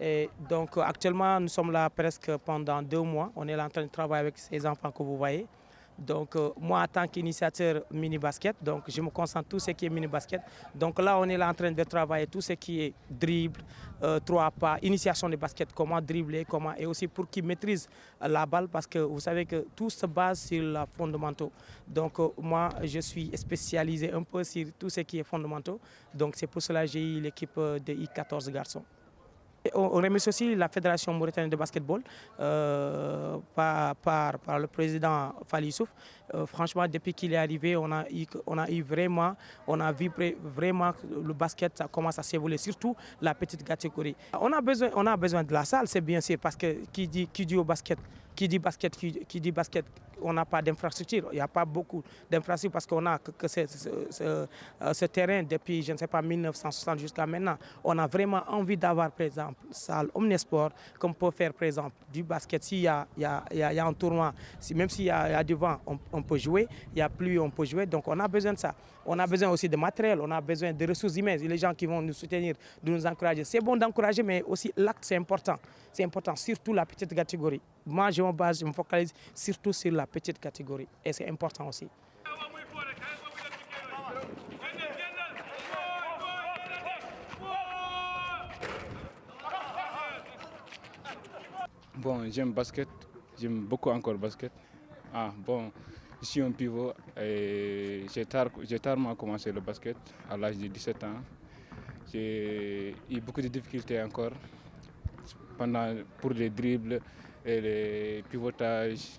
Et donc actuellement, nous sommes là presque pendant 2 mois. On est là en train de travailler avec ces enfants que vous voyez. Donc moi, en tant qu'initiateur mini-basket, donc je me concentre tout ce qui est mini-basket. Donc là, on est là en train de travailler tout ce qui est dribble, 3 pas, initiation de basket, comment dribbler, comment, et aussi pour qu'ils maîtrisent la balle, parce que vous savez que tout se base sur les fondamentaux. Donc moi, je suis spécialisé un peu sur tout ce qui est fondamentaux. Donc c'est pour cela que j'ai eu l'équipe de I14 garçons. On remercie aussi la Fédération mauritanienne de basketball par le président Fally Youssouf. Franchement, depuis qu'il est arrivé, on a vu vraiment que le basket ça commence à s'évoluer, surtout la petite catégorie. On a besoin de la salle, c'est bien sûr, parce que qui dit au basket, qui dit basket, on n'a pas d'infrastructure. Il n'y a pas beaucoup d'infrastructures parce qu'on a que ce terrain depuis, je ne sais pas, 1960 jusqu'à maintenant. On a vraiment envie d'avoir, par exemple, salle omnisport, comme peut faire, par exemple, du basket. S'il y a un tournoi, même s'il y a du vent, on peut jouer. Il y a pluie, on peut jouer. Donc, on a besoin de ça. On a besoin aussi de matériel, on a besoin de ressources humaines. Les gens qui vont nous soutenir, de nous encourager. C'est bon d'encourager, mais aussi l'acte, c'est important. C'est important, surtout la petite catégorie. Moi, je me focalise surtout sur la petite catégorie. Et c'est important aussi. Bon, j'aime basket, j'aime beaucoup encore basket. Bon, je suis un pivot et j'ai tardement commencé le basket à l'âge de 17 ans. J'ai eu beaucoup de difficultés encore pour les dribbles et les pivotages,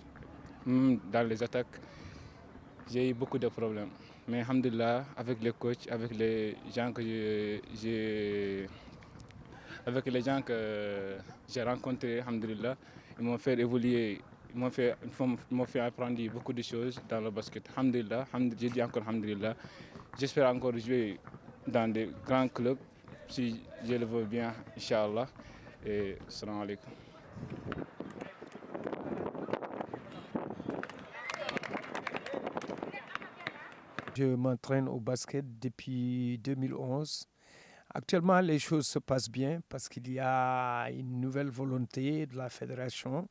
même dans les attaques. J'ai eu beaucoup de problèmes. Mais alhamdoulilah, avec les coachs, avec les gens que j'ai rencontrés, alhamdoulilah, ils m'ont fait évoluer, ils m'ont fait apprendre beaucoup de choses dans le basket. Alhamdoulilah, je dis encore alhamdoulilah. J'espère encore jouer dans des grands clubs, si je le veux bien, Inch'Allah. Et salam alaikum. Je m'entraîne au basket depuis 2011. Actuellement, les choses se passent bien parce qu'il y a une nouvelle volonté de la fédération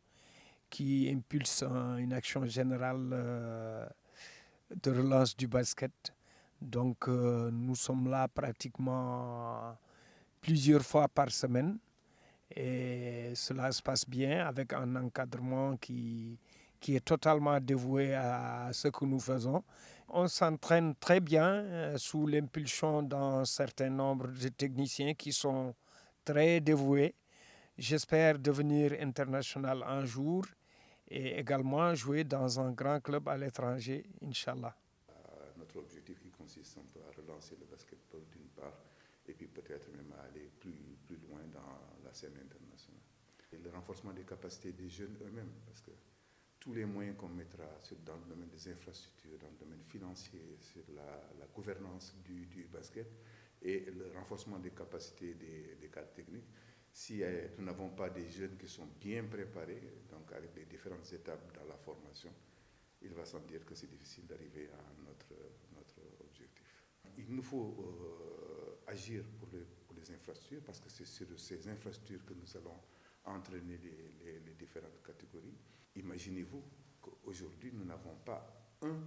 qui impulse une action générale de relance du basket. Donc, nous sommes là pratiquement plusieurs fois par semaine et cela se passe bien avec un encadrement qui est totalement dévoué à ce que nous faisons. On s'entraîne très bien sous l'impulsion d'un certain nombre de techniciens qui sont très dévoués. J'espère devenir international un jour et également jouer dans un grand club à l'étranger, Inch'Allah. Notre objectif qui consiste un peu à relancer le basketball d'une part et puis peut-être même à aller plus loin dans la scène internationale. Et le renforcement des capacités des jeunes eux-mêmes, parce que tous les moyens qu'on mettra dans le domaine des infrastructures, dans le domaine financier, sur la gouvernance du basket et le renforcement des capacités des cadres techniques, si nous n'avons pas des jeunes qui sont bien préparés, donc avec les différentes étapes dans la formation, il va sans dire que c'est difficile d'arriver à notre objectif. Il nous faut agir pour les infrastructures, parce que c'est sur ces infrastructures que nous allons entraîner les différentes catégories. Imaginez-vous qu'aujourd'hui, nous n'avons pas un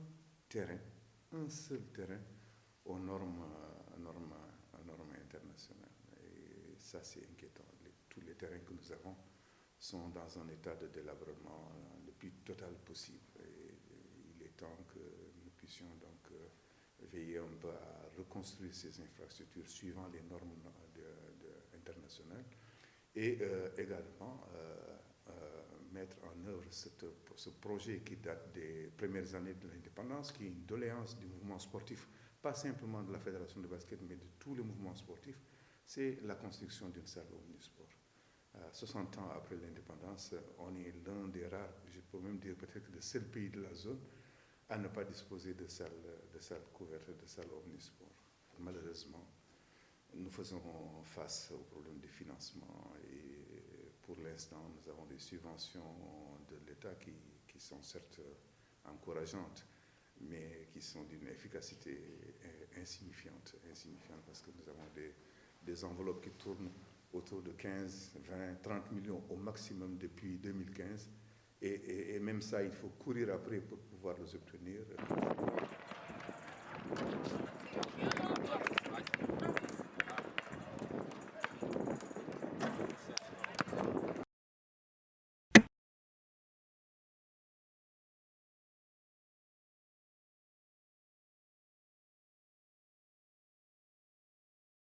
seul terrain aux normes internationales. Et ça, c'est inquiétant. Tous les terrains que nous avons sont dans un état de délabrement le plus total possible. Et il est temps que nous puissions donc veiller un peu à reconstruire ces infrastructures suivant les normes internationales et également mettre en œuvre ce projet qui date des premières années de l'indépendance, qui est une doléance du mouvement sportif, pas simplement de la Fédération de basket, mais de tous les mouvements sportifs, c'est la construction d'une salle omnisport. 60 ans après l'indépendance, on est l'un des rares, je peux même dire peut-être le seul pays de la zone à ne pas disposer de salles couvertes, de salles omnisport. Malheureusement, nous faisons face aux problèmes de financement et pour l'instant, nous avons des subventions de l'État qui sont certes encourageantes, mais qui sont d'une efficacité insignifiante parce que nous avons des enveloppes qui tournent autour de 15, 20, 30 millions au maximum depuis 2015. Et même ça, il faut courir après pour pouvoir les obtenir.